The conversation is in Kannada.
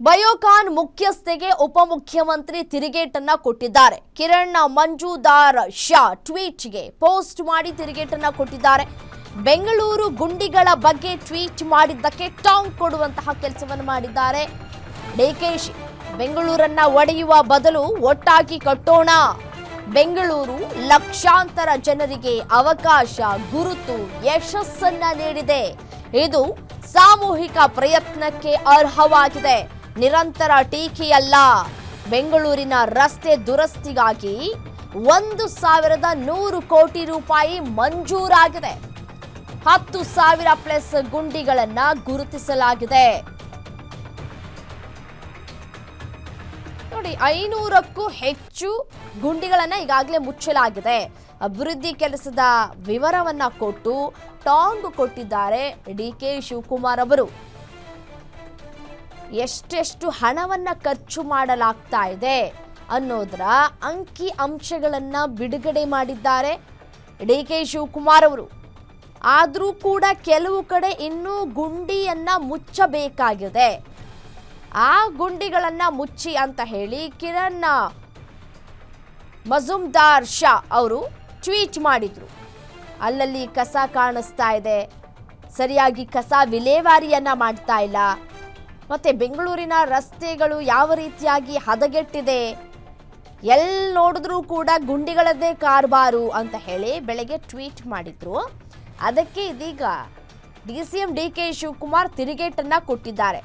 ಬಯೋಕಾನ್ ಮುಖ್ಯಸ್ಥೆಗೆ ಉಪಮುಖ್ಯಮಂತ್ರಿ ತಿರುಗೇಟನ್ನ ಕೊಟ್ಟಿದ್ದಾರೆ. ಕಿರಣ್ ಮಂಜುದಾರ್ ಶಾ ಟ್ವೀಟ್ಗೆ ಪೋಸ್ಟ್ ಮಾಡಿ ತಿರುಗೇಟನ್ನ ಕೊಟ್ಟಿದ್ದಾರೆ. ಬೆಂಗಳೂರು ಗುಂಡಿಗಳ ಬಗ್ಗೆ ಟ್ವೀಟ್ ಮಾಡಿದ್ದಕ್ಕೆ ಟಾಂಗ್ ಕೊಡುವಂತಹ ಕೆಲಸವನ್ನು ಮಾಡಿದ್ದಾರೆ ಡಿಕೆಶಿ. ಬೆಂಗಳೂರನ್ನ ಒಡೆಯುವ ಬದಲು ಒಟ್ಟಾಗಿ ಕಟ್ಟೋಣ. ಬೆಂಗಳೂರು ಲಕ್ಷಾಂತರ ಜನರಿಗೆ ಅವಕಾಶ, ಗುರುತು, ಯಶಸ್ಸನ್ನ ನೀಡಿದೆ. ಇದು ಸಾಮೂಹಿಕ ಪ್ರಯತ್ನಕ್ಕೆ ಅರ್ಹವಾಗಿದೆ. ನಿರಂತರ ಟೀಕೆಯಲ್ಲ. ಬೆಂಗಳೂರಿನ ರಸ್ತೆ ದುರಸ್ತಿಗಾಗಿ 1,100 ಕೋಟಿ ರೂಪಾಯಿ ಮಂಜೂರಾಗಿದೆ. 10,000 ಪ್ಲಸ್ ಗುಂಡಿಗಳನ್ನ ಗುರುತಿಸಲಾಗಿದೆ. ನೋಡಿ, 500ಕ್ಕೂ ಹೆಚ್ಚು ಗುಂಡಿಗಳನ್ನ ಈಗಾಗಲೇ ಮುಚ್ಚಲಾಗಿದೆ. ಅಭಿವೃದ್ಧಿ ಕೆಲಸದ ವಿವರವನ್ನ ಕೊಟ್ಟು ಟಾಂಗ್ ಕೊಟ್ಟಿದ್ದಾರೆ ಡಿಕೆ ಶಿವಕುಮಾರ್ ಅವರು. ಎಷ್ಟೆಷ್ಟು ಹಣವನ್ನ ಖರ್ಚು ಮಾಡಲಾಗ್ತಾ ಇದೆ ಅನ್ನೋದರ ಅಂಕಿ ಅಂಶಗಳನ್ನ ಬಿಡುಗಡೆ ಮಾಡಿದ್ದಾರೆ ಡಿಕೆ ಶಿವಕುಮಾರ್ ಅವರು. ಆದರೂ ಕೂಡ ಕೆಲವು ಕಡೆ ಇನ್ನೂ ಗುಂಡಿಯನ್ನ ಮುಚ್ಚಬೇಕಾಗಿದೆ. ಆ ಗುಂಡಿಗಳನ್ನ ಮುಚ್ಚಿ ಅಂತ ಹೇಳಿ ಕಿರಣ್ ಮಜುಮ್ದಾರ್ ಶಾ ಅವರು ಟ್ವೀಟ್ ಮಾಡಿದ್ರು. ಅಲ್ಲಲ್ಲಿ ಕಸ ಕಾಣಿಸ್ತಾ ಇದೆ, ಸರಿಯಾಗಿ ಕಸ ವಿಲೇವಾರಿಯನ್ನ ಮಾಡ್ತಾ ಇಲ್ಲ, ಮತ್ತೆ ಬೆಂಗಳೂರಿನ ರಸ್ತೆಗಳು ಯಾವ ರೀತಿಯಾಗಿ ಹದಗೆಟ್ಟಿದೆ, ಎಲ್ಲಿ ನೋಡಿದ್ರೂ ಕೂಡ ಗುಂಡಿಗಳದ್ದೇ ಕಾರ್ಬಾರು ಅಂತ ಹೇಳಿ ಬೆಳಗ್ಗೆ ಟ್ವೀಟ್ ಮಾಡಿದ್ರು. ಅದಕ್ಕೆ ಇದೀಗ ಡಿಸಿಎಂ ಡಿಕೆ ಶಿವಕುಮಾರ್ ತಿರುಗೇಟನ್ನ ಕೊಟ್ಟಿದ್ದಾರೆ.